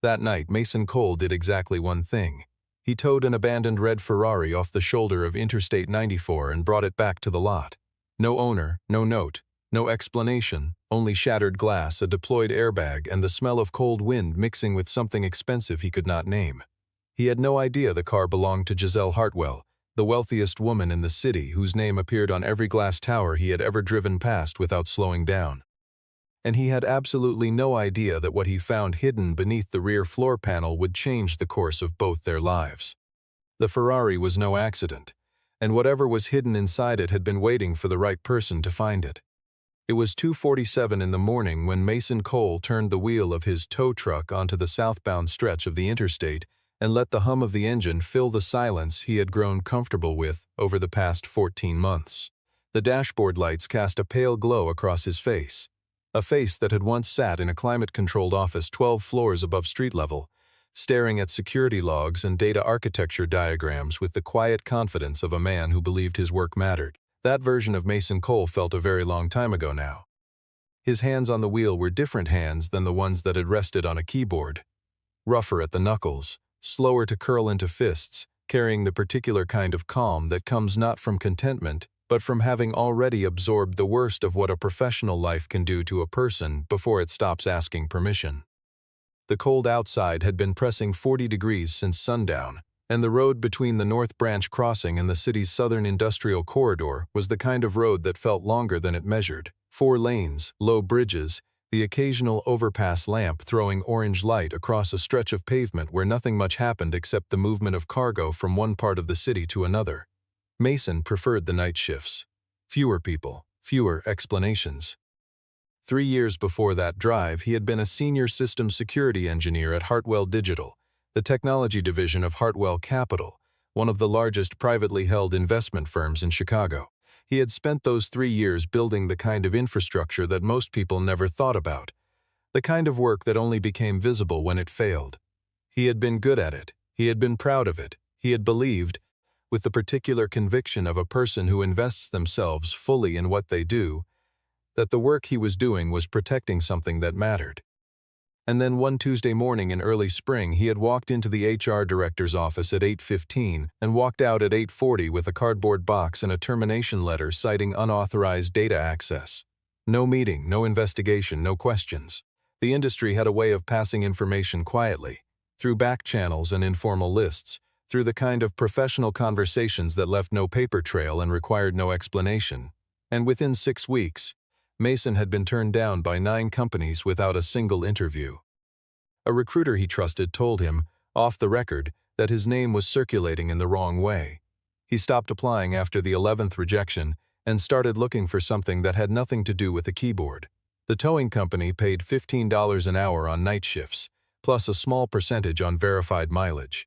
That night, Mason Cole did exactly one thing. He towed an abandoned red Ferrari off the shoulder of Interstate 94 and brought it back to the lot. No owner, no note, no explanation, only shattered glass, a deployed airbag, and the smell of cold wind mixing with something expensive he could not name. He had no idea the car belonged to Giselle Hartwell, the wealthiest woman in the city whose name appeared on every glass tower he had ever driven past without slowing down. And he had absolutely no idea that what he found hidden beneath the rear floor panel would change the course of both their lives. The Ferrari was no accident, and whatever was hidden inside it had been waiting for the right person to find it. It was 2:47 in the morning when Mason Cole turned the wheel of his tow truck onto the southbound stretch of the interstate and let the hum of the engine fill the silence he had grown comfortable with over the past 14 months. The dashboard lights cast a pale glow across his face. A face that had once sat in a climate-controlled office 12 floors above street level, staring at security logs and data architecture diagrams with the quiet confidence of a man who believed his work mattered. That version of Mason Cole felt a very long time ago now. His hands on the wheel were different hands than the ones that had rested on a keyboard. Rougher at the knuckles, slower to curl into fists, carrying the particular kind of calm that comes not from contentment, but from having already absorbed the worst of what a professional life can do to a person before it stops asking permission. The cold outside had been pressing 40 degrees since sundown, and the road between the North Branch Crossing and the city's southern industrial corridor was the kind of road that felt longer than it measured. 4 lanes, low bridges, the occasional overpass lamp throwing orange light across a stretch of pavement where nothing much happened except the movement of cargo from one part of the city to another. Mason preferred the night shifts. Fewer people, fewer explanations. 3 years before that drive, he had been a senior systems security engineer at Hartwell Digital, the technology division of Hartwell Capital, one of the largest privately held investment firms in Chicago. He had spent those 3 years building the kind of infrastructure that most people never thought about, the kind of work that only became visible when it failed. He had been good at it. He had been proud of it. He had believed, with the particular conviction of a person who invests themselves fully in what they do, that the work he was doing was protecting something that mattered. And then one Tuesday morning in early spring, he had walked into the HR director's office at 8:15 and walked out at 8:40 with a cardboard box and a termination letter citing unauthorized data access. No meeting, no investigation, no questions. The industry had a way of passing information quietly, through back channels and informal lists, through the kind of professional conversations that left no paper trail and required no explanation. And within 6 weeks, Mason had been turned down by 9 companies without a single interview. A recruiter he trusted told him, off the record, that his name was circulating in the wrong way. He stopped applying after the 11th rejection and started looking for something that had nothing to do with a keyboard. The towing company paid $15 an hour on night shifts, plus a small percentage on verified mileage.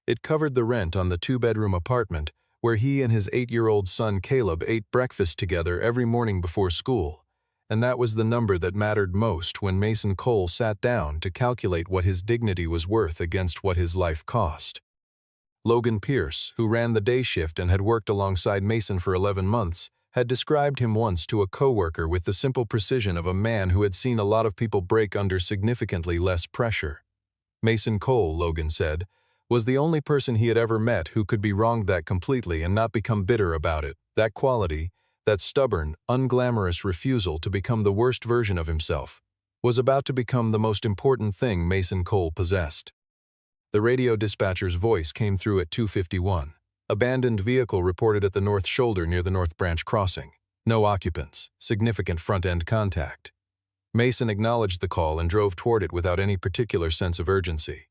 It covered the rent on the 2-bedroom apartment where he and his 8-year-old son Caleb ate breakfast together every morning before school, and that was the number that mattered most when Mason Cole sat down to calculate what his dignity was worth against what his life cost. Logan Pierce, who ran the day shift and had worked alongside Mason for 11 months, had described him once to a coworker with the simple precision of a man who had seen a lot of people break under significantly less pressure. Mason Cole, Logan said, was the only person he had ever met who could be wronged that completely and not become bitter about it. That quality, that stubborn, unglamorous refusal to become the worst version of himself, was about to become the most important thing Mason Cole possessed. The radio dispatcher's voice came through at 2:51. Abandoned vehicle reported at the north shoulder near the North Branch Crossing. No occupants, significant front-end contact. Mason acknowledged the call and drove toward it without any particular sense of urgency.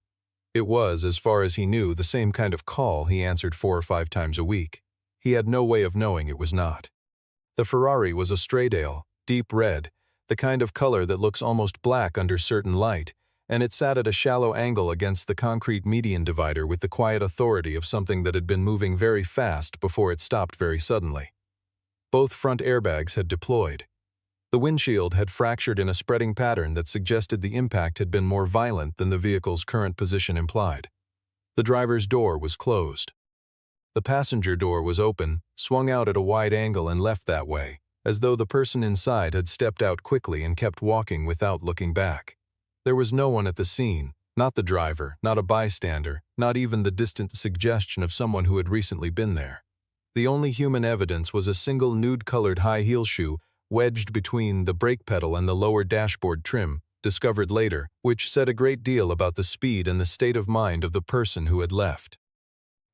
It was, as far as he knew, the same kind of call he answered 4 or 5 times a week. He had no way of knowing it was not. The Ferrari was a Straydale, deep red, the kind of color that looks almost black under certain light, and it sat at a shallow angle against the concrete median divider with the quiet authority of something that had been moving very fast before it stopped very suddenly. Both front airbags had deployed. The windshield had fractured in a spreading pattern that suggested the impact had been more violent than the vehicle's current position implied. The driver's door was closed. The passenger door was open, swung out at a wide angle and left that way, as though the person inside had stepped out quickly and kept walking without looking back. There was no one at the scene, Not the driver, not a bystander, not even the distant suggestion of someone who had recently been there. The only human evidence was a single nude-colored high-heel shoe wedged between the brake pedal and the lower dashboard trim, discovered later, which said a great deal about the speed and the state of mind of the person who had left.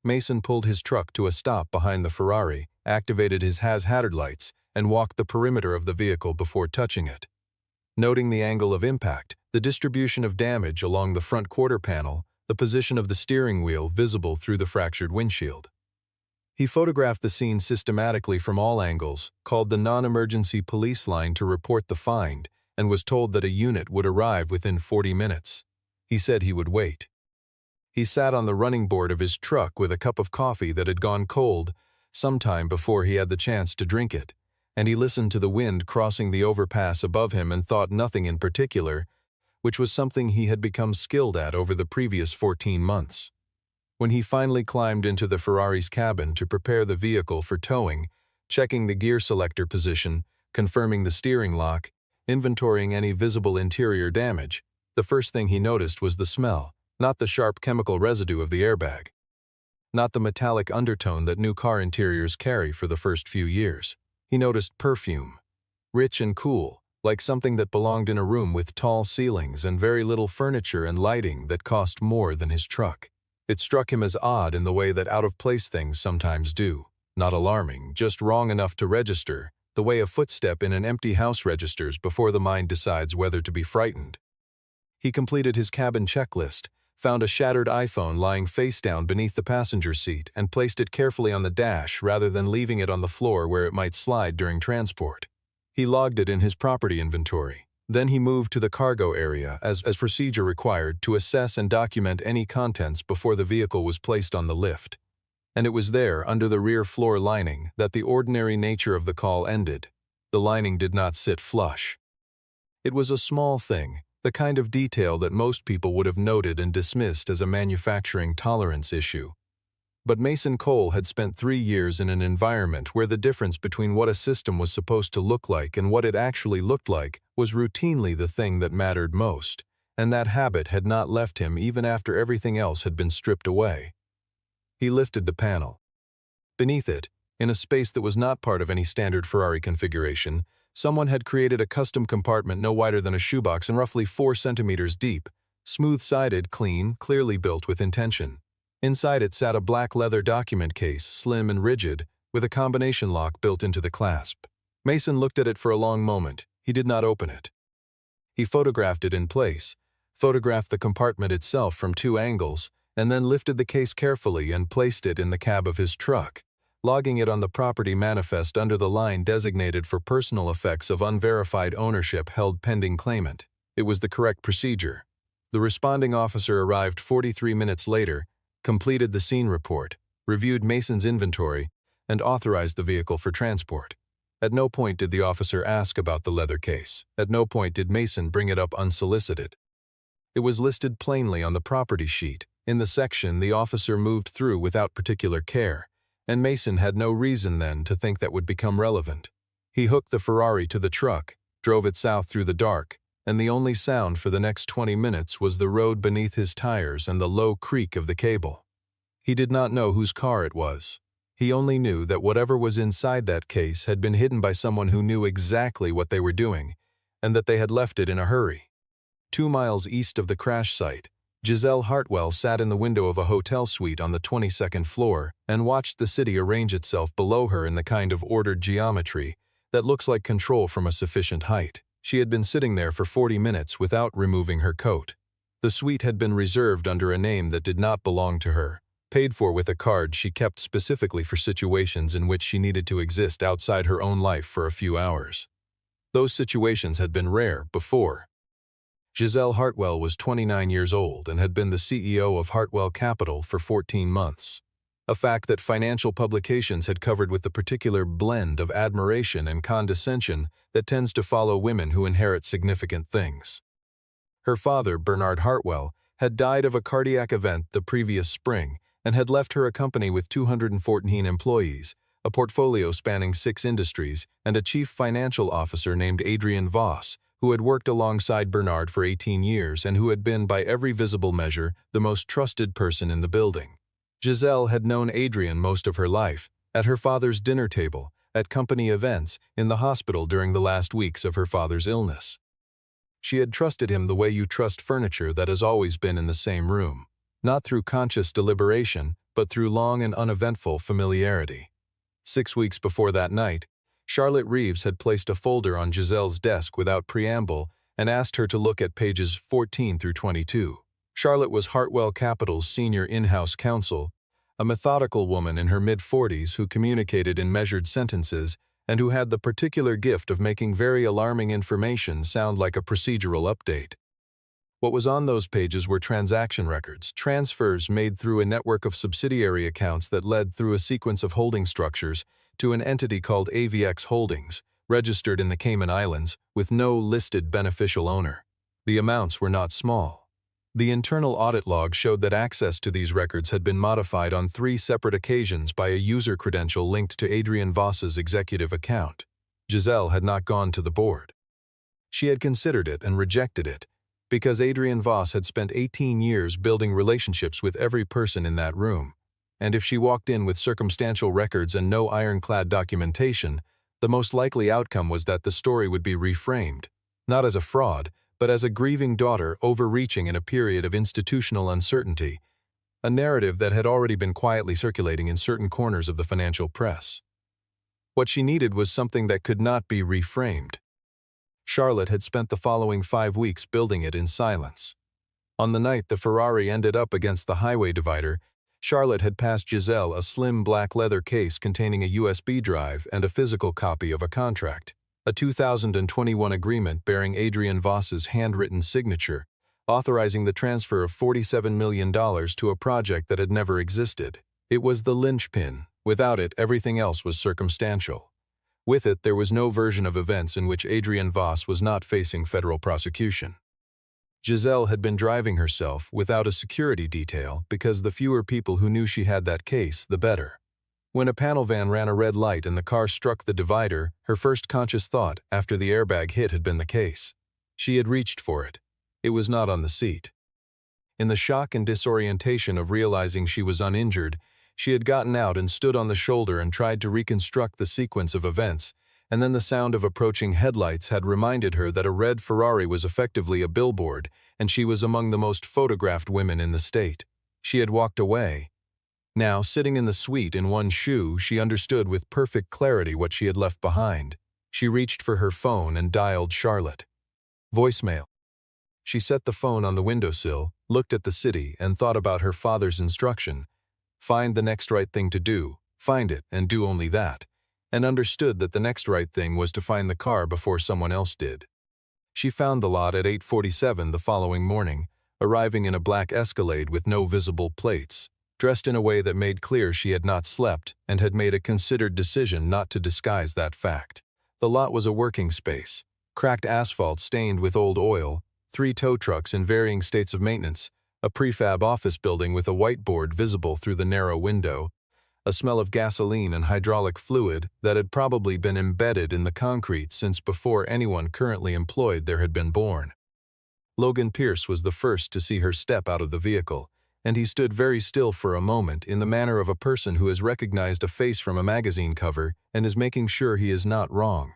Mason pulled his truck to a stop behind the Ferrari, activated his hazard lights, and walked the perimeter of the vehicle before touching it. Noting the angle of impact, the distribution of damage along the front quarter panel, the position of the steering wheel visible through the fractured windshield. He photographed the scene systematically from all angles, called the non-emergency police line to report the find, and was told that a unit would arrive within 40 minutes. He said he would wait. He sat on the running board of his truck with a cup of coffee that had gone cold sometime before he had the chance to drink it, and he listened to the wind crossing the overpass above him and thought nothing in particular, which was something he had become skilled at over the previous 14 months. When he finally climbed into the Ferrari's cabin to prepare the vehicle for towing, checking the gear selector position, confirming the steering lock, inventorying any visible interior damage, the first thing he noticed was the smell, not the sharp chemical residue of the airbag. Not the metallic undertone that new car interiors carry for the first few years. He noticed perfume. Rich and cool, like something that belonged in a room with tall ceilings and very little furniture and lighting that cost more than his truck. It struck him as odd in the way that out-of-place things sometimes do. Not alarming, just wrong enough to register, the way a footstep in an empty house registers before the mind decides whether to be frightened. He completed his cabin checklist, found a shattered iPhone lying face down beneath the passenger seat and placed it carefully on the dash rather than leaving it on the floor where it might slide during transport. He logged it in his property inventory. Then he moved to the cargo area as procedure required to assess and document any contents before the vehicle was placed on the lift. And it was there, under the rear floor lining, that the ordinary nature of the call ended. The lining did not sit flush. It was a small thing, the kind of detail that most people would have noted and dismissed as a manufacturing tolerance issue. But Mason Cole had spent 3 years in an environment where the difference between what a system was supposed to look like and what it actually looked like was routinely the thing that mattered most, and that habit had not left him even after everything else had been stripped away. He lifted the panel. Beneath it, in a space that was not part of any standard Ferrari configuration, someone had created a custom compartment no wider than a shoebox and roughly 4 centimeters deep, smooth-sided, clean, clearly built with intention. Inside it sat a black leather document case, slim and rigid, with a combination lock built into the clasp. Mason looked at it for a long moment. He did not open it. He photographed it in place, photographed the compartment itself from 2 angles, and then lifted the case carefully and placed it in the cab of his truck, logging it on the property manifest under the line designated for personal effects of unverified ownership held pending claimant. It was the correct procedure. The responding officer arrived 43 minutes later, completed the scene report, reviewed Mason's inventory, and authorized the vehicle for transport. At no point did the officer ask about the leather case. At no point did Mason bring it up unsolicited. It was listed plainly on the property sheet, in the section the officer moved through without particular care, and Mason had no reason then to think that would become relevant. He hooked the Ferrari to the truck, drove it south through the dark, and the only sound for the next 20 minutes was the road beneath his tires and the low creak of the cable. He did not know whose car it was. He only knew that whatever was inside that case had been hidden by someone who knew exactly what they were doing, and that they had left it in a hurry. 2 miles east of the crash site, Giselle Hartwell sat in the window of a hotel suite on the 22nd floor and watched the city arrange itself below her in the kind of ordered geometry that looks like control from a sufficient height. She had been sitting there for 40 minutes without removing her coat. The suite had been reserved under a name that did not belong to her, paid for with a card she kept specifically for situations in which she needed to exist outside her own life for a few hours. Those situations had been rare before. Giselle Hartwell was 29 years old and had been the CEO of Hartwell Capital for 14 months, a fact that financial publications had covered with the particular blend of admiration and condescension that tends to follow women who inherit significant things. Her father, Bernard Hartwell, had died of a cardiac event the previous spring and had left her a company with 214 employees, a portfolio spanning 6 industries, and a chief financial officer named Adrian Voss, who had worked alongside Bernard for 18 years and who had been, by every visible measure, the most trusted person in the building. Giselle had known Adrian most of her life, at her father's dinner table, at company events, in the hospital during the last weeks of her father's illness. She had trusted him the way you trust furniture that has always been in the same room, not through conscious deliberation, but through long and uneventful familiarity. 6 weeks before that night, Charlotte Reeves had placed a folder on Giselle's desk without preamble and asked her to look at pages 14 through 22. Charlotte was Hartwell Capital's senior in-house counsel, a methodical woman in her mid-40s who communicated in measured sentences and who had the particular gift of making very alarming information sound like a procedural update. What was on those pages were transaction records, transfers made through a network of subsidiary accounts that led through a sequence of holding structures to an entity called AVX Holdings, registered in the Cayman Islands, with no listed beneficial owner. The amounts were not small. The internal audit log showed that access to these records had been modified on 3 separate occasions by a user credential linked to Adrian Voss's executive account. Giselle had not gone to the board. She had considered it and rejected it, because Adrian Voss had spent 18 years building relationships with every person in that room, and if she walked in with circumstantial records and no ironclad documentation, the most likely outcome was that the story would be reframed, not as a fraud, but as a grieving daughter overreaching in a period of institutional uncertainty, a narrative that had already been quietly circulating in certain corners of the financial press. What she needed was something that could not be reframed. Charlotte had spent the following 5 weeks building it in silence. On the night the Ferrari ended up against the highway divider, Charlotte had passed Giselle a slim black leather case containing a USB drive and a physical copy of a contract, a 2021 agreement bearing Adrian Voss's handwritten signature, authorizing the transfer of $47 million to a project that had never existed. It was the linchpin. Without it, everything else was circumstantial. With it, there was no version of events in which Adrian Voss was not facing federal prosecution. Giselle had been driving herself without a security detail because the fewer people who knew she had that case, the better. When a panel van ran a red light and the car struck the divider, her first conscious thought after the airbag hit had been the case. She had reached for it. It was not on the seat. In the shock and disorientation of realizing she was uninjured, she had gotten out and stood on the shoulder and tried to reconstruct the sequence of events, and then the sound of approaching headlights had reminded her that a red Ferrari was effectively a billboard, and she was among the most photographed women in the state. She had walked away. Now, sitting in the suite in one shoe, she understood with perfect clarity what she had left behind. She reached for her phone and dialed Charlotte. Voicemail. She set the phone on the windowsill, looked at the city, and thought about her father's instruction. Find the next right thing to do, find it, and do only that, and understood that the next right thing was to find the car before someone else did. She found the lot at 8:47 the following morning, arriving in a black Escalade with no visible plates, dressed in a way that made clear she had not slept and had made a considered decision not to disguise that fact. The lot was a working space, cracked asphalt stained with old oil, 3 tow trucks in varying states of maintenance, a prefab office building with a whiteboard visible through the narrow window, a smell of gasoline and hydraulic fluid that had probably been embedded in the concrete since before anyone currently employed there had been born. Logan Pierce was the first to see her step out of the vehicle, and he stood very still for a moment in the manner of a person who has recognized a face from a magazine cover and is making sure he is not wrong.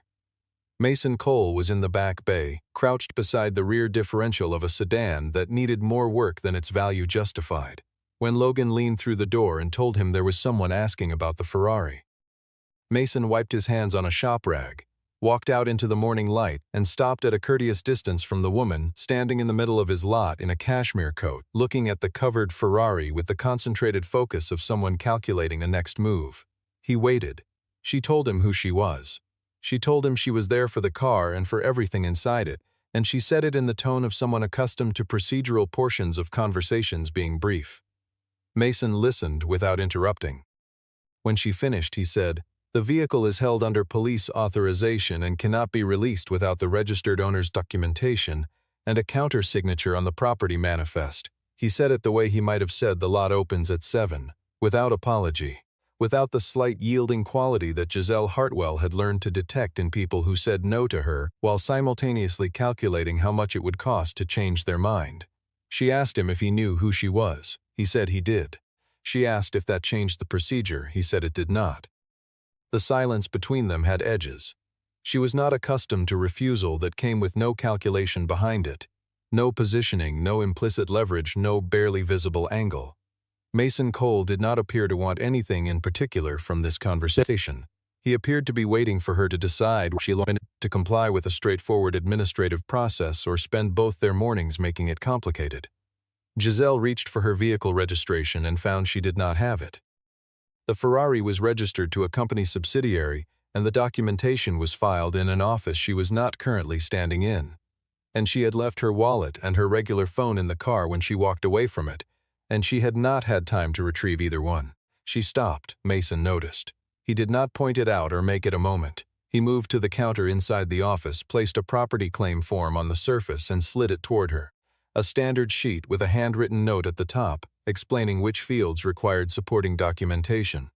Mason Cole was in the back bay, crouched beside the rear differential of a sedan that needed more work than its value justified, when Logan leaned through the door and told him there was someone asking about the Ferrari. Mason wiped his hands on a shop rag, walked out into the morning light, and stopped at a courteous distance from the woman standing in the middle of his lot in a cashmere coat, looking at the covered Ferrari with the concentrated focus of someone calculating a next move. He waited. She told him who she was. She told him she was there for the car and for everything inside it, and she said it in the tone of someone accustomed to procedural portions of conversations being brief. Mason listened without interrupting. When she finished, he said, "The vehicle is held under police authorization and cannot be released without the registered owner's documentation and a counter-signature on the property manifest." He said it the way he might have said the lot opens at 7, without apology. without the slight yielding quality that Giselle Hartwell had learned to detect in people who said no to her while simultaneously calculating how much it would cost to change their mind. She asked him if he knew who she was. He said he did. She asked if that changed the procedure. He said it did not. The silence between them had edges. She was not accustomed to refusal that came with no calculation behind it. No positioning, no implicit leverage, no barely visible angle. Mason Cole did not appear to want anything in particular from this conversation. He appeared to be waiting for her to decide whether she wanted to comply with a straightforward administrative process or spend both their mornings making it complicated. Giselle reached for her vehicle registration and found she did not have it. The Ferrari was registered to a company subsidiary, and the documentation was filed in an office she was not currently standing in. And she had left her wallet and her regular phone in the car when she walked away from it, and she had not had time to retrieve either one. She stopped, Mason noticed. He did not point it out or make it a moment. He moved to the counter inside the office, placed a property claim form on the surface and slid it toward her. A standard sheet with a handwritten note at the top, explaining which fields required supporting documentation.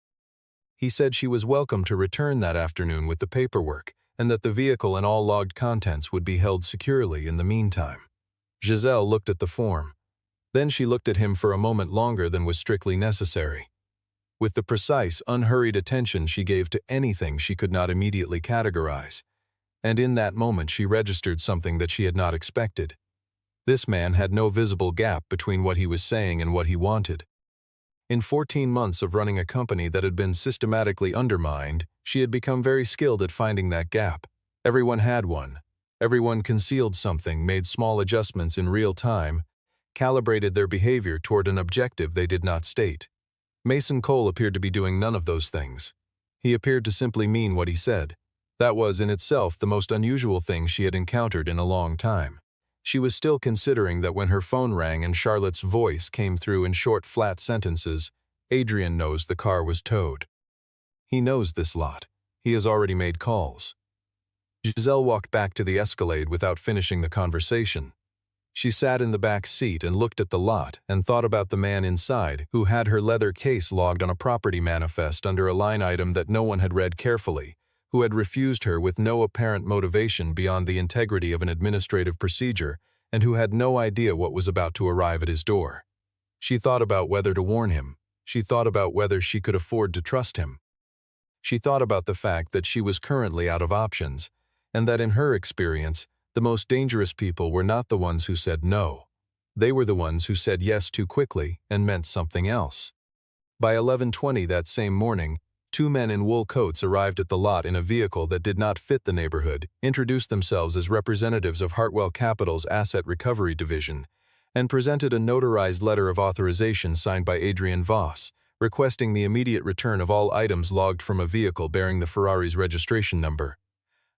He said she was welcome to return that afternoon with the paperwork, and that the vehicle and all logged contents would be held securely in the meantime. Giselle looked at the form. Then she looked at him for a moment longer than was strictly necessary. With the precise, unhurried attention she gave to anything she could not immediately categorize. And in that moment she registered something that she had not expected. This man had no visible gap between what he was saying and what he wanted. In 14 months of running a company that had been systematically undermined, she had become very skilled at finding that gap. Everyone had one. Everyone concealed something, made small adjustments in real time, calibrated their behavior toward an objective they did not state. Mason Cole appeared to be doing none of those things. He appeared to simply mean what he said. That was in itself the most unusual thing she had encountered in a long time. She was still considering that when her phone rang and Charlotte's voice came through in short, flat sentences, "Adrian knows the car was towed. He knows this lot. He has already made calls." Giselle walked back to the Escalade without finishing the conversation. She sat in the back seat and looked at the lot and thought about the man inside who had her leather case logged on a property manifest under a line item that no one had read carefully, who had refused her with no apparent motivation beyond the integrity of an administrative procedure, and who had no idea what was about to arrive at his door. She thought about whether to warn him. She thought about whether she could afford to trust him. She thought about the fact that she was currently out of options, and that in her experience, the most dangerous people were not the ones who said no. They were the ones who said yes too quickly and meant something else. By 11:20 that same morning, 2 men in wool coats arrived at the lot in a vehicle that did not fit the neighborhood, introduced themselves as representatives of Hartwell Capital's Asset Recovery Division, and presented a notarized letter of authorization signed by Adrian Voss, requesting the immediate return of all items logged from a vehicle bearing the Ferrari's registration number.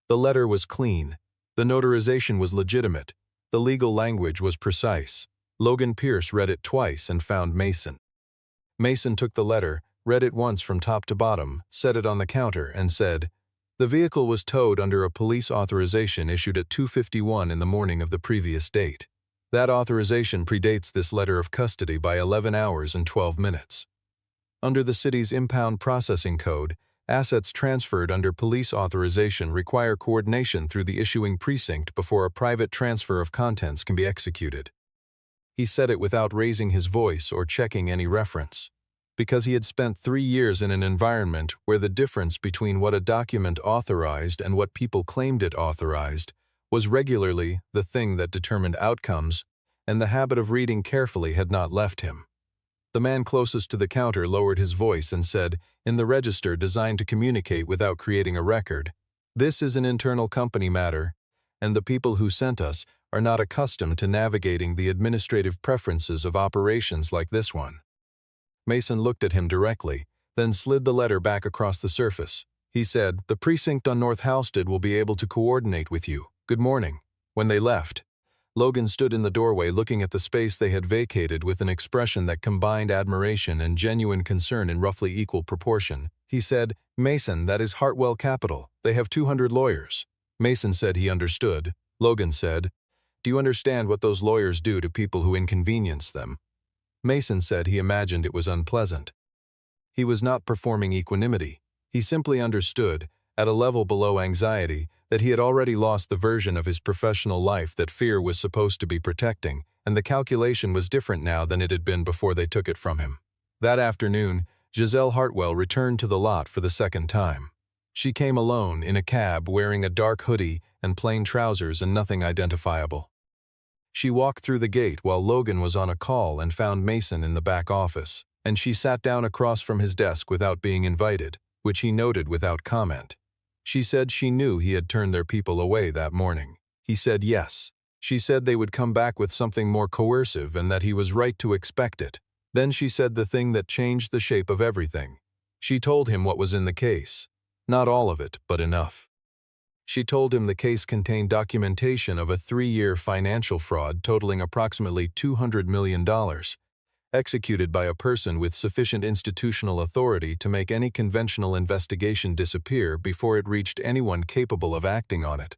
The letter was clean. The notarization was legitimate. The legal language was precise. Logan Pierce read it twice and found Mason. Mason took the letter, read it once from top to bottom, set it on the counter, and said, "The vehicle was towed under a police authorization issued at 2:51 in the morning of the previous date. That authorization predates this letter of custody by 11 hours and 12 minutes. Under the city's impound processing code, assets transferred under police authorization require coordination through the issuing precinct before a private transfer of contents can be executed." He said it without raising his voice or checking any reference, because he had spent 3 years in an environment where the difference between what a document authorized and what people claimed it authorized was regularly the thing that determined outcomes, and the habit of reading carefully had not left him. The man closest to the counter lowered his voice and said, in the register designed to communicate without creating a record, "This is an internal company matter, and the people who sent us are not accustomed to navigating the administrative preferences of operations like this one." Mason looked at him directly, then slid the letter back across the surface. He said, "The precinct on North Halsted will be able to coordinate with you. Good morning." When they left, Logan stood in the doorway looking at the space they had vacated with an expression that combined admiration and genuine concern in roughly equal proportion. He said, "Mason, that is Hartwell Capital. They have 200 lawyers." Mason said he understood. Logan said, "Do you understand what those lawyers do to people who inconvenience them?" Mason said he imagined it was unpleasant. He was not performing equanimity. He simply understood, at a level below anxiety, that he had already lost the version of his professional life that fear was supposed to be protecting, and the calculation was different now than it had been before they took it from him. That afternoon, Giselle Hartwell returned to the lot for the second time. She came alone, in a cab, wearing a dark hoodie and plain trousers and nothing identifiable. She walked through the gate while Logan was on a call and found Mason in the back office, and she sat down across from his desk without being invited, which he noted without comment. She said she knew he had turned their people away that morning. He said yes. She said they would come back with something more coercive and that he was right to expect it. Then she said the thing that changed the shape of everything. She told him what was in the case. Not all of it, but enough. She told him the case contained documentation of a 3-year financial fraud totaling approximately $200 million, executed by a person with sufficient institutional authority to make any conventional investigation disappear before it reached anyone capable of acting on it,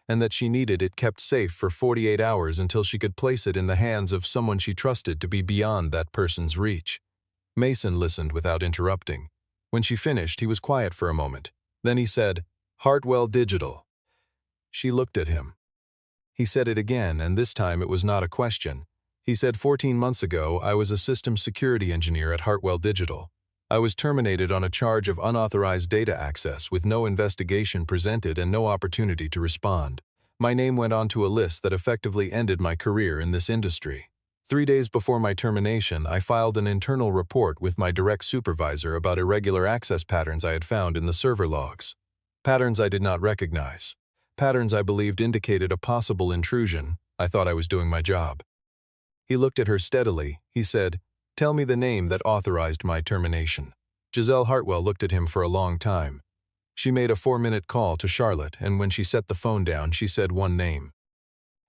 and that she needed it kept safe for 48 hours until she could place it in the hands of someone she trusted to be beyond that person's reach. Mason listened without interrupting. When she finished, he was quiet for a moment. Then he said, "Hartwell Digital." She looked at him. He said it again, and this time it was not a question. He said, 14 months ago, I was a systems security engineer at Hartwell Digital. I was terminated on a charge of unauthorized data access with no investigation presented and no opportunity to respond. My name went onto a list that effectively ended my career in this industry. 3 days before my termination, I filed an internal report with my direct supervisor about irregular access patterns I had found in the server logs. Patterns I did not recognize. Patterns I believed indicated a possible intrusion. I thought I was doing my job. He looked at her steadily. He said, "Tell me the name that authorized my termination." Giselle Hartwell looked at him for a long time. She made a 4-minute call to Charlotte, and when she set the phone down, she said one name.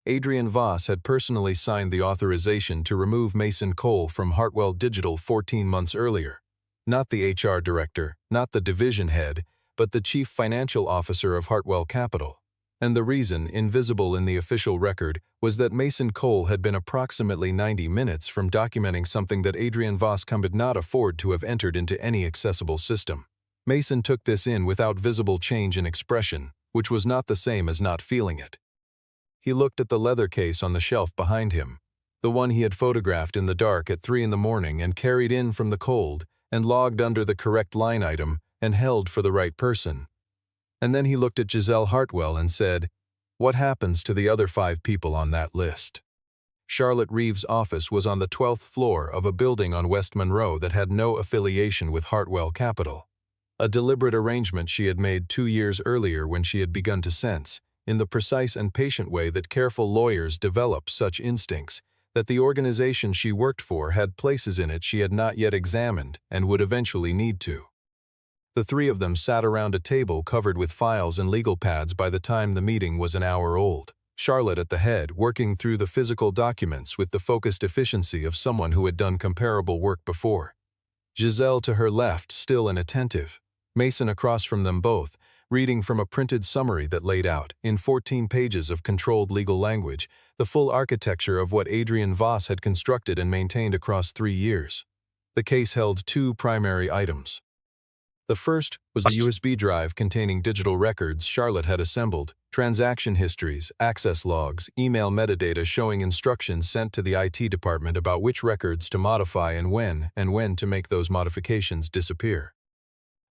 Adrian Voss had personally signed the authorization to remove Mason Cole from Hartwell Digital 14 months earlier. Not the HR director, not the division head, but the chief financial officer of Hartwell Capital. And the reason, invisible in the official record, was that Mason Cole had been approximately 90 minutes from documenting something that Adrian Voss could not afford to have entered into any accessible system. Mason took this in without visible change in expression, which was not the same as not feeling it. He looked at the leather case on the shelf behind him, the one he had photographed in the dark at 3 in the morning and carried in from the cold and logged under the correct line item and held for the right person. And then he looked at Giselle Hartwell and said, "What happens to the other 5 people on that list?" Charlotte Reeves' office was on the 12th floor of a building on West Monroe that had no affiliation with Hartwell Capital. A deliberate arrangement she had made 2 years earlier when she had begun to sense, in the precise and patient way that careful lawyers develop such instincts, that the organization she worked for had places in it she had not yet examined and would eventually need to. The 3 of them sat around a table covered with files and legal pads by the time the meeting was an hour old. Charlotte at the head, working through the physical documents with the focused efficiency of someone who had done comparable work before. Giselle to her left, still and attentive. Mason across from them both, reading from a printed summary that laid out, in 14 pages of controlled legal language, the full architecture of what Adrian Voss had constructed and maintained across 3 years. The case held 2 primary items. The first was the USB drive containing digital records Charlotte had assembled, transaction histories, access logs, email metadata showing instructions sent to the IT department about which records to modify and when to make those modifications disappear.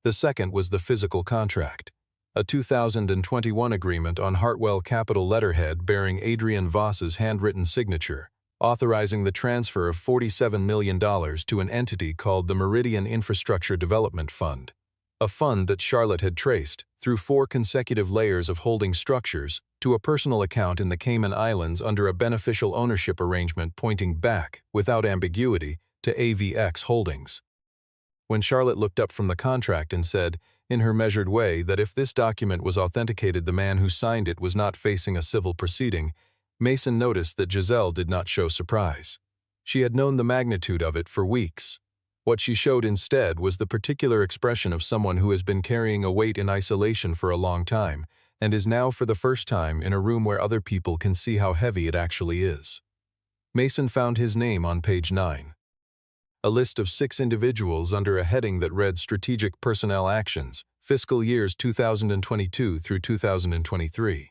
The second was the physical contract, a 2021 agreement on Hartwell Capital letterhead bearing Adrian Voss's handwritten signature, authorizing the transfer of $47 million to an entity called the Meridian Infrastructure Development Fund. A fund that Charlotte had traced, through 4 consecutive layers of holding structures, to a personal account in the Cayman Islands under a beneficial ownership arrangement pointing back, without ambiguity, to AVX Holdings. When Charlotte looked up from the contract and said, in her measured way, that if this document was authenticated the man who signed it was not facing a civil proceeding, Mason noticed that Giselle did not show surprise. She had known the magnitude of it for weeks. What she showed instead was the particular expression of someone who has been carrying a weight in isolation for a long time, and is now for the first time in a room where other people can see how heavy it actually is. Mason found his name on page 9. a list of 6 individuals under a heading that read Strategic Personnel Actions, fiscal years 2022 through 2023.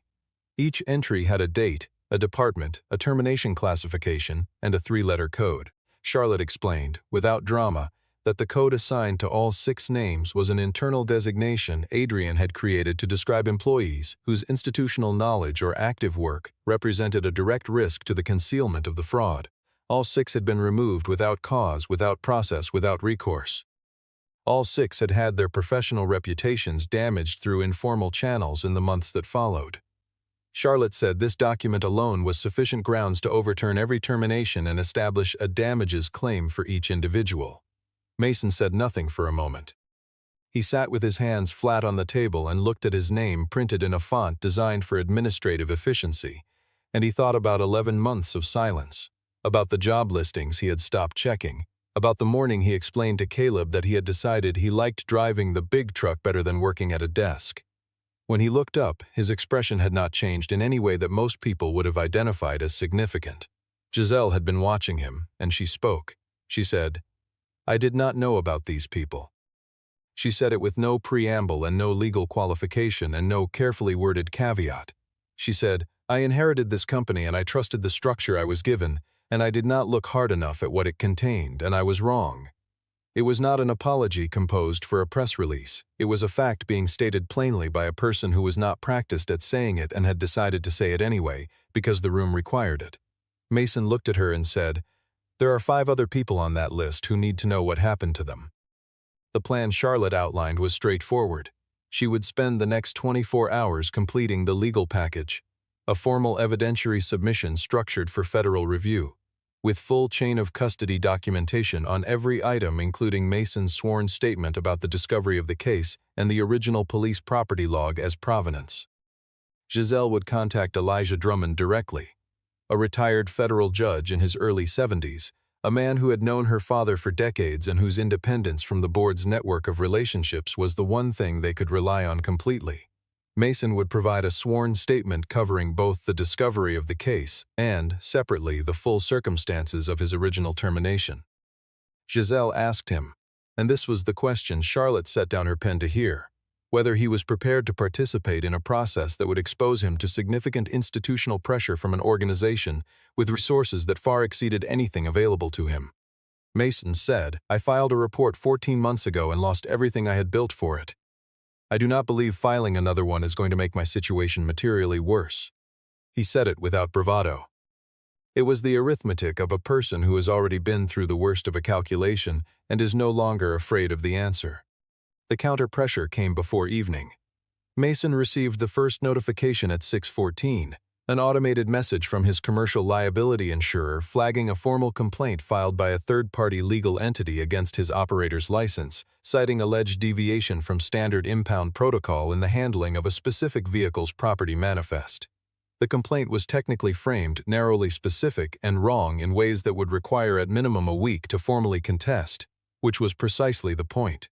Each entry had a date, a department, a termination classification, and a 3-letter code. Charlotte explained, without drama, that the code assigned to all 6 names was an internal designation Adrian had created to describe employees whose institutional knowledge or active work represented a direct risk to the concealment of the fraud. All 6 had been removed without cause, without process, without recourse. All 6 had had their professional reputations damaged through informal channels in the months that followed. Charlotte said this document alone was sufficient grounds to overturn every termination and establish a damages claim for each individual. Mason said nothing for a moment. He sat with his hands flat on the table and looked at his name printed in a font designed for administrative efficiency, and he thought about 11 months of silence, about the job listings he had stopped checking, about the morning he explained to Caleb that he had decided he liked driving the big truck better than working at a desk. When he looked up, his expression had not changed in any way that most people would have identified as significant. Giselle had been watching him, and she spoke. She said, "I did not know about these people." She said it with no preamble and no legal qualification and no carefully worded caveat. She said, "I inherited this company and I trusted the structure I was given, and I did not look hard enough at what it contained, and I was wrong." It was not an apology composed for a press release. It was a fact being stated plainly by a person who was not practiced at saying it and had decided to say it anyway, because the room required it. Mason looked at her and said, "There are 5 other people on that list who need to know what happened to them." The plan Charlotte outlined was straightforward. She would spend the next 24 hours completing the legal package, a formal evidentiary submission structured for federal review, with full chain of custody documentation on every item, including Mason's sworn statement about the discovery of the case and the original police property log as provenance. Giselle would contact Elijah Drummond directly, a retired federal judge in his early 70s, a man who had known her father for decades and whose independence from the board's network of relationships was the one thing they could rely on completely. Mason would provide a sworn statement covering both the discovery of the case and, separately, the full circumstances of his original termination. Giselle asked him, and this was the question Charlotte set down her pen to hear, whether he was prepared to participate in a process that would expose him to significant institutional pressure from an organization with resources that far exceeded anything available to him. Mason said, "I filed a report 14 months ago and lost everything I had built for it. I do not believe filing another one is going to make my situation materially worse." He said it without bravado. It was the arithmetic of a person who has already been through the worst of a calculation and is no longer afraid of the answer. The counter-pressure came before evening. Mason received the first notification at 6:14, an automated message from his commercial liability insurer flagging a formal complaint filed by a third-party legal entity against his operator's license, citing alleged deviation from standard impound protocol in the handling of a specific vehicle's property manifest. The complaint was technically framed, narrowly specific, and wrong in ways that would require at minimum a week to formally contest, which was precisely the point.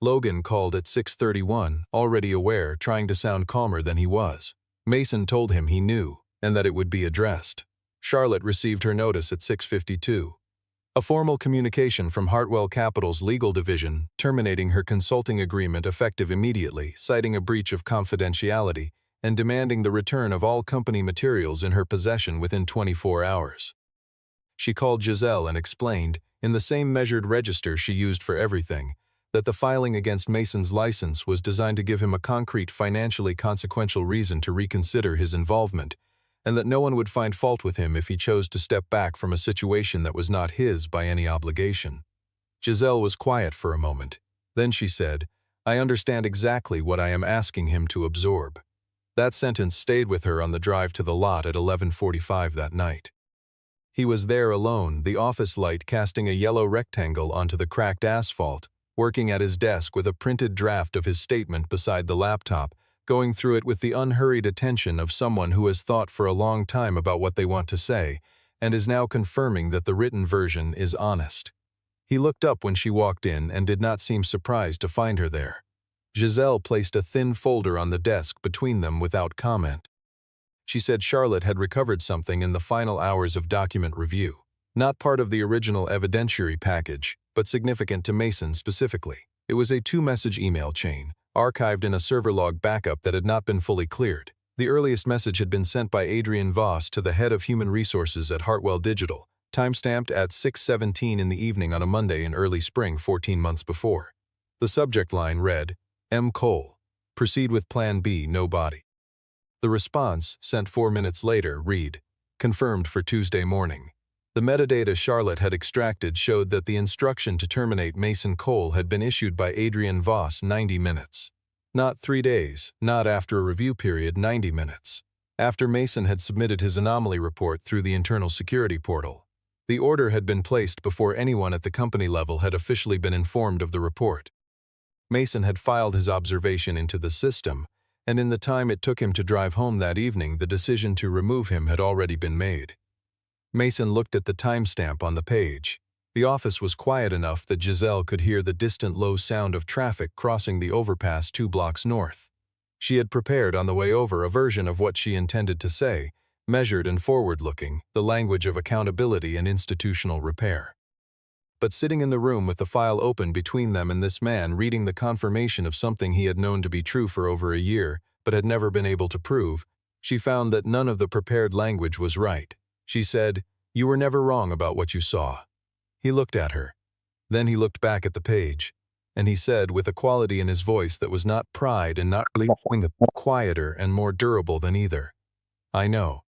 Logan called at 6:31, already aware, trying to sound calmer than he was. Mason told him he knew, and that it would be addressed. Charlotte received her notice at 6:52. A formal communication from Hartwell Capital's legal division, terminating her consulting agreement effective immediately, citing a breach of confidentiality, and demanding the return of all company materials in her possession within 24 hours. She called Giselle and explained, in the same measured register she used for everything, that the filing against Mason's license was designed to give him a concrete financially consequential reason to reconsider his involvement, and that no one would find fault with him if he chose to step back from a situation that was not his by any obligation. Giselle was quiet for a moment. Then she said, "I understand exactly what I am asking him to absorb." That sentence stayed with her on the drive to the lot at 11:45 that night. He was there alone, the office light casting a yellow rectangle onto the cracked asphalt, working at his desk with a printed draft of his statement beside the laptop, going through it with the unhurried attention of someone who has thought for a long time about what they want to say, and is now confirming that the written version is honest. He looked up when she walked in and did not seem surprised to find her there. Giselle placed a thin folder on the desk between them without comment. She said Charlotte had recovered something in the final hours of document review. Not part of the original evidentiary package, but significant to Mason specifically. It was a two-message email chain, archived in a server log backup that had not been fully cleared. The earliest message had been sent by Adrian Voss to the head of human resources at Hartwell Digital, timestamped at 6:17 in the evening on a Monday in early spring 14 months before. The subject line read, M. Cole. Proceed with Plan B, no body. The response, sent 4 minutes later, read, confirmed for Tuesday morning. The metadata Charlotte had extracted showed that the instruction to terminate Mason Cole had been issued by Adrian Voss 90 minutes. Not 3 days, not after a review period, 90 minutes. After Mason had submitted his anomaly report through the internal security portal. The order had been placed before anyone at the company level had officially been informed of the report. Mason had filed his observation into the system, and in the time it took him to drive home that evening, the decision to remove him had already been made. Mason looked at the timestamp on the page. The office was quiet enough that Giselle could hear the distant low sound of traffic crossing the overpass 2 blocks north. She had prepared on the way over a version of what she intended to say, measured and forward-looking, the language of accountability and institutional repair. But sitting in the room with the file open between them and this man reading the confirmation of something he had known to be true for over a year, but had never been able to prove, she found that none of the prepared language was right. She said, "You were never wrong about what you saw." He looked at her. Then he looked back at the page, and he said with a quality in his voice that was not pride and not quieter and more durable than either, "I know."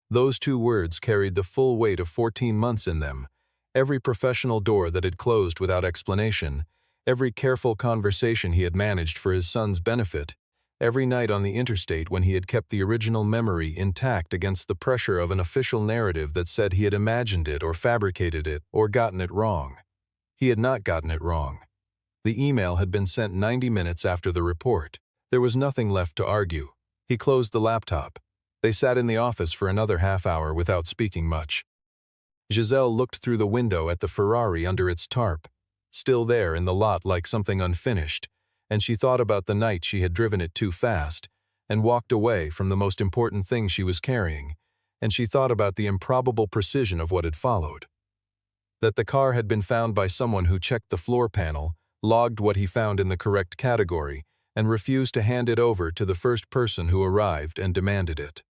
Those 2 words carried the full weight of 14 months in them. Every professional door that had closed without explanation, every careful conversation he had managed for his son's benefit, every night on the interstate when he had kept the original memory intact against the pressure of an official narrative that said he had imagined it or fabricated it or gotten it wrong. He had not gotten it wrong. The email had been sent 90 minutes after the report. There was nothing left to argue. He closed the laptop. They sat in the office for another half hour without speaking much. Giselle looked through the window at the Ferrari under its tarp, still there in the lot like something unfinished, and she thought about the night she had driven it too fast, and walked away from the most important thing she was carrying, and she thought about the improbable precision of what had followed. That the car had been found by someone who checked the floor panel, logged what he found in the correct category, and refused to hand it over to the first person who arrived and demanded it.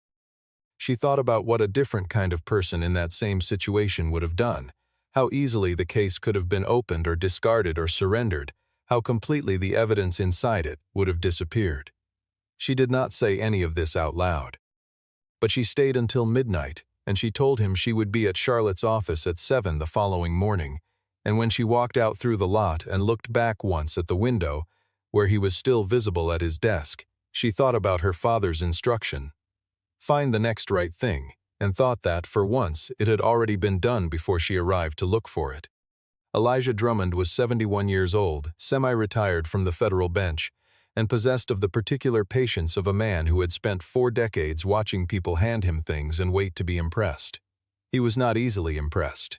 She thought about what a different kind of person in that same situation would have done, how easily the case could have been opened or discarded or surrendered, how completely the evidence inside it would have disappeared. She did not say any of this out loud. But she stayed until midnight, and she told him she would be at Charlotte's office at 7 the following morning, and when she walked out through the lot and looked back once at the window, where he was still visible at his desk, she thought about her father's instruction. Find the next right thing, and thought that, for once, it had already been done before she arrived to look for it. Elijah Drummond was 71 years old, semi-retired from the federal bench, and possessed of the particular patience of a man who had spent 4 decades watching people hand him things and wait to be impressed. He was not easily impressed.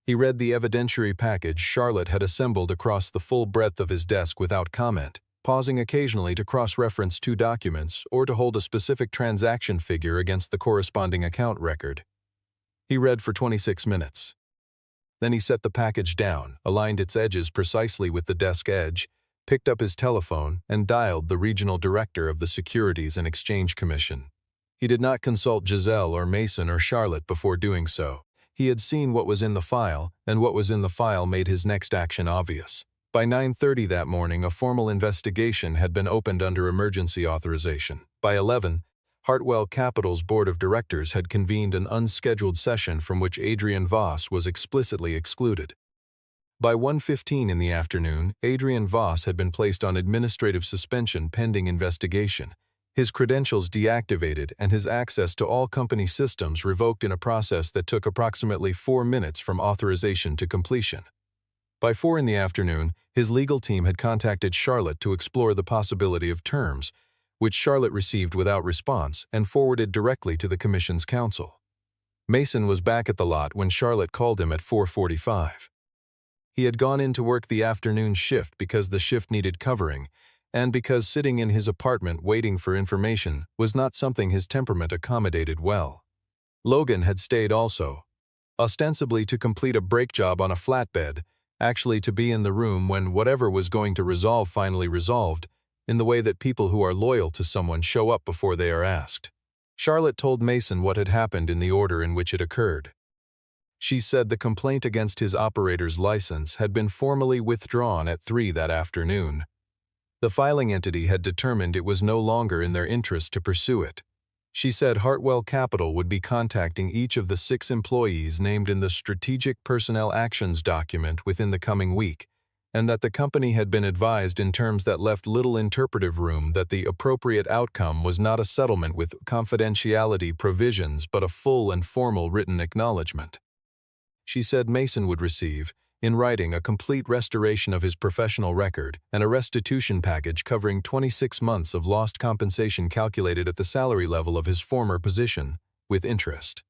He read the evidentiary package Charlotte had assembled across the full breadth of his desk without comment, pausing occasionally to cross-reference 2 documents or to hold a specific transaction figure against the corresponding account record. He read for 26 minutes. Then he set the package down, aligned its edges precisely with the desk edge, picked up his telephone, and dialed the regional director of the Securities and Exchange Commission. He did not consult Giselle or Mason or Charlotte before doing so. He had seen what was in the file, and what was in the file made his next action obvious. By 9:30 that morning, a formal investigation had been opened under emergency authorization. By 11, Hartwell Capital's board of directors had convened an unscheduled session from which Adrian Voss was explicitly excluded. By 1:15 in the afternoon, Adrian Voss had been placed on administrative suspension pending investigation, his credentials deactivated and his access to all company systems revoked in a process that took approximately 4 minutes from authorization to completion. By 4 in the afternoon, his legal team had contacted Charlotte to explore the possibility of terms, which Charlotte received without response and forwarded directly to the Commission's counsel. Mason was back at the lot when Charlotte called him at 4:45. He had gone in to work the afternoon shift because the shift needed covering, and because sitting in his apartment waiting for information was not something his temperament accommodated well. Logan had stayed also. ostensibly to complete a brake job on a flatbed, actually to be in the room when whatever was going to resolve finally resolved, in the way that people who are loyal to someone show up before they are asked. Charlotte told Mason what had happened in the order in which it occurred. She said the complaint against his operator's license had been formally withdrawn at 3 that afternoon. The filing entity had determined it was no longer in their interest to pursue it. She said Hartwell Capital would be contacting each of the 6 employees named in the Strategic Personnel Actions document within the coming week, and that the company had been advised in terms that left little interpretive room that the appropriate outcome was not a settlement with confidentiality provisions but a full and formal written acknowledgement. She said Mason would receive, in writing, a complete restoration of his professional record and a restitution package covering 26 months of lost compensation calculated at the salary level of his former position, with interest.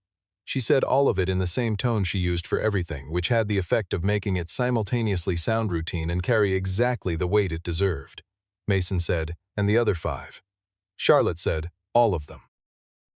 She said all of it in the same tone she used for everything, which had the effect of making it simultaneously sound routine and carry exactly the weight it deserved. Mason said, "And the other 5?" Charlotte said, "All of them."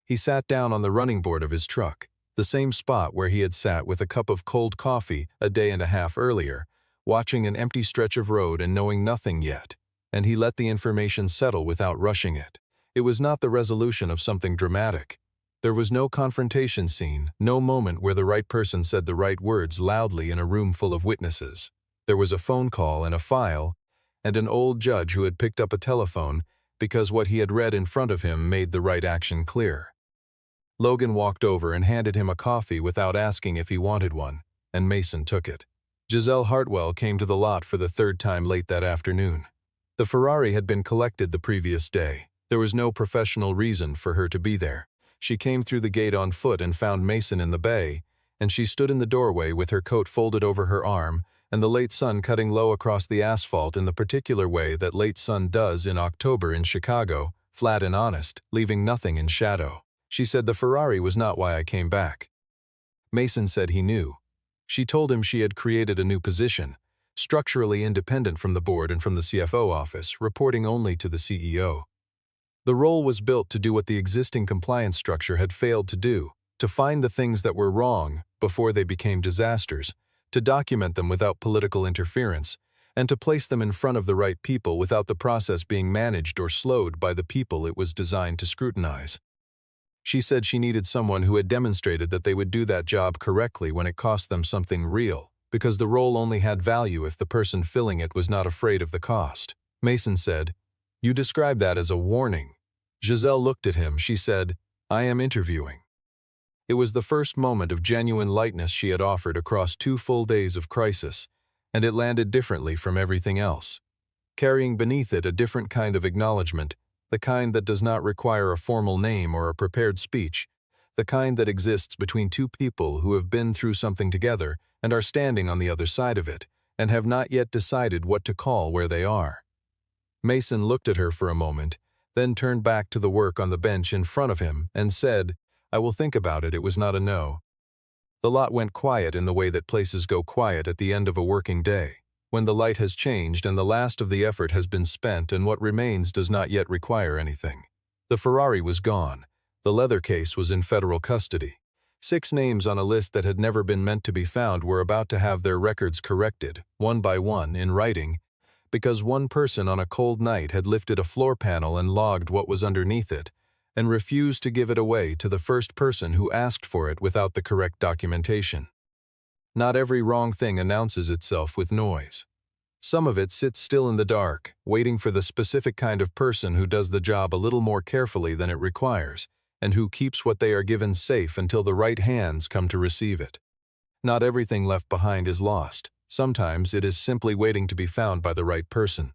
He sat down on the running board of his truck, the same spot where he had sat with a cup of cold coffee a day and a half earlier, watching an empty stretch of road and knowing nothing yet, and he let the information settle without rushing it. It was not the resolution of something dramatic. There was no confrontation scene, no moment where the right person said the right words loudly in a room full of witnesses. There was a phone call and a file, and an old judge who had picked up a telephone because what he had read in front of him made the right action clear. Logan walked over and handed him a coffee without asking if he wanted one, and Mason took it. Giselle Hartwell came to the lot for the 3rd time late that afternoon. The Ferrari had been collected the previous day. There was no professional reason for her to be there. She came through the gate on foot and found Mason in the bay, and she stood in the doorway with her coat folded over her arm and the late sun cutting low across the asphalt in the particular way that late sun does in October in Chicago, flat and honest, leaving nothing in shadow. She said the Ferrari was not why I came back. Mason said he knew. She told him she had created a new position, structurally independent from the board and from the CFO office, reporting only to the CEO. The role was built to do what the existing compliance structure had failed to do, to find the things that were wrong before they became disasters, to document them without political interference, and to place them in front of the right people without the process being managed or slowed by the people it was designed to scrutinize. She said she needed someone who had demonstrated that they would do that job correctly when it cost them something real, because the role only had value if the person filling it was not afraid of the cost. Mason said, "You describe that as a warning." Giselle looked at him. She said, "I am interviewing." It was the first moment of genuine lightness she had offered across 2 full days of crisis, and it landed differently from everything else, carrying beneath it a different kind of acknowledgement, the kind that does not require a formal name or a prepared speech, the kind that exists between 2 people who have been through something together and are standing on the other side of it, and have not yet decided what to call where they are. Mason looked at her for a moment, then turned back to the work on the bench in front of him and said, "I will think about it." It was not a no. The lot went quiet in the way that places go quiet at the end of a working day, when the light has changed and the last of the effort has been spent and what remains does not yet require anything. The Ferrari was gone. The leather case was in federal custody. 6 names on a list that had never been meant to be found were about to have their records corrected, one by one, in writing, because one person on a cold night had lifted a floor panel and logged what was underneath it, and refused to give it away to the first person who asked for it without the correct documentation. Not every wrong thing announces itself with noise. Some of it sits still in the dark, waiting for the specific kind of person who does the job a little more carefully than it requires, and who keeps what they are given safe until the right hands come to receive it. Not everything left behind is lost. Sometimes it is simply waiting to be found by the right person.